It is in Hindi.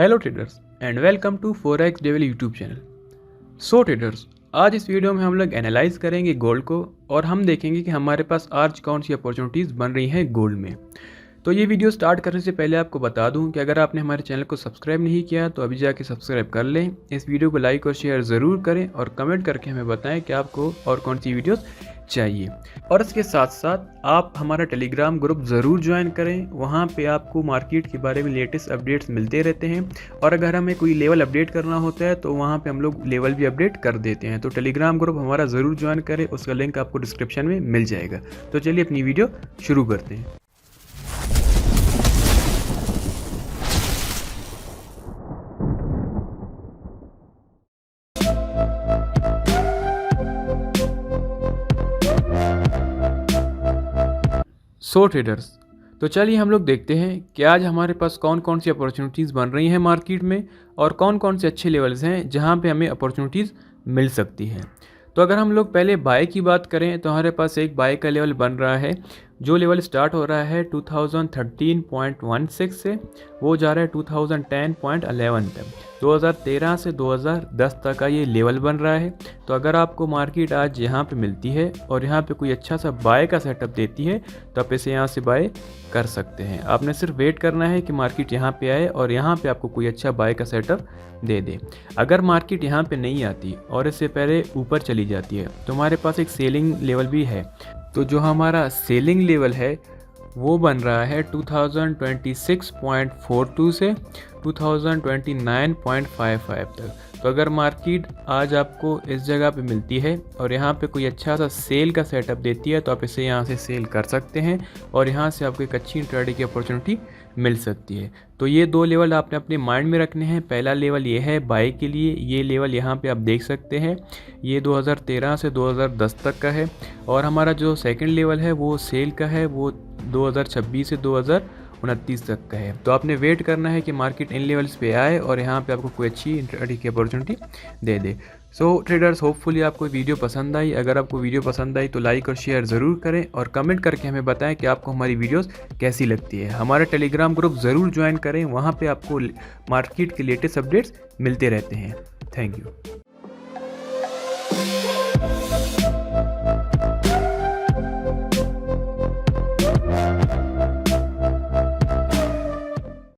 Hello traders and welcome to Forex Devil YouTube channel. So traders, आज इस वीडियो में हम लोग एनालाइज करेंगे गोल्ड को और हम देखेंगे कि हमारे पास आज कौन सी अपॉर्चुनिटीज़ बन रही हैं गोल्ड में। तो ये वीडियो स्टार्ट करने से पहले आपको बता दूं कि अगर आपने हमारे चैनल को सब्सक्राइब नहीं किया तो अभी जाके सब्सक्राइब कर लें। इस वीडियो को लाइक और शेयर ज़रूर करें और कमेंट करके हमें बताएं कि आपको और कौन सी वीडियोस चाहिए। और इसके साथ साथ आप हमारा टेलीग्राम ग्रुप ज़रूर ज्वाइन करें। वहाँ पे आपको मार्केट के बारे में लेटेस्ट अपडेट्स मिलते रहते हैं और अगर हमें कोई लेवल अपडेट करना होता है तो वहाँ पे हम लोग लेवल भी अपडेट कर देते हैं। तो टेलीग्राम ग्रुप हमारा ज़रूर ज्वाइन करें, उसका लिंक आपको डिस्क्रिप्शन में मिल जाएगा। तो चलिए अपनी वीडियो शुरू करते हैं। सो ट्रेडर्स, तो चलिए हम लोग देखते हैं कि आज हमारे पास कौन कौन सी अपॉर्चुनिटीज़ बन रही हैं मार्केट में और कौन कौन से अच्छे लेवल्स हैं जहां पे हमें अपॉर्चुनिटीज़ मिल सकती हैं। तो अगर हम लोग पहले बाय की बात करें तो हमारे पास एक बाय का लेवल बन रहा है जो लेवल स्टार्ट हो रहा है 2013.16 से, वो जा रहा है 2010.11 तक। 2013 से 2010 तक का ये लेवल बन रहा है। तो अगर आपको मार्केट आज यहाँ पे मिलती है और यहाँ पे कोई अच्छा सा बाय का सेटअप देती है तो आप इसे यहाँ से बाय कर सकते हैं। आपने सिर्फ वेट करना है कि मार्केट यहाँ पे आए और यहाँ पे आपको कोई अच्छा बाय का सेटअप दे दे। अगर मार्केट यहाँ पे नहीं आती और इससे पहले ऊपर चली जाती है तो हमारे पास एक सेलिंग लेवल भी है। तो जो हमारा सेलिंग लेवल है वो बन रहा है 2026.42 से 2029.55 तक। तो अगर मार्केट आज आपको इस जगह पे मिलती है और यहाँ पे कोई अच्छा सा सेल का सेटअप देती है तो आप इसे यहाँ से सेल कर सकते हैं और यहाँ से आपको एक अच्छी ट्रेडिंग की अपॉर्चुनिटी मिल सकती है। तो ये दो लेवल आपने अपने माइंड में रखने हैं। पहला लेवल ये है बाय के लिए, ये लेवल यहाँ पे आप देख सकते हैं, ये 2013 से 2010 तक का है। और हमारा जो सेकंड लेवल है वो सेल का है, वो 2026 से 2029 तक का है। तो आपने वेट करना है कि मार्केट इन लेवल्स पे आए और यहाँ पे आपको कोई अच्छी ट्रेडिंग की अपॉर्चुनिटी दे दे। सो ट्रेडर्स, होपफुली आपको वीडियो पसंद आई। अगर आपको वीडियो पसंद आई तो लाइक और शेयर ज़रूर करें और कमेंट करके हमें बताएं कि आपको हमारी वीडियोस कैसी लगती है। हमारा टेलीग्राम ग्रुप ज़रूर ज्वाइन करें, वहाँ पे आपको मार्केट के लेटेस्ट अपडेट्स मिलते रहते हैं। Thank you.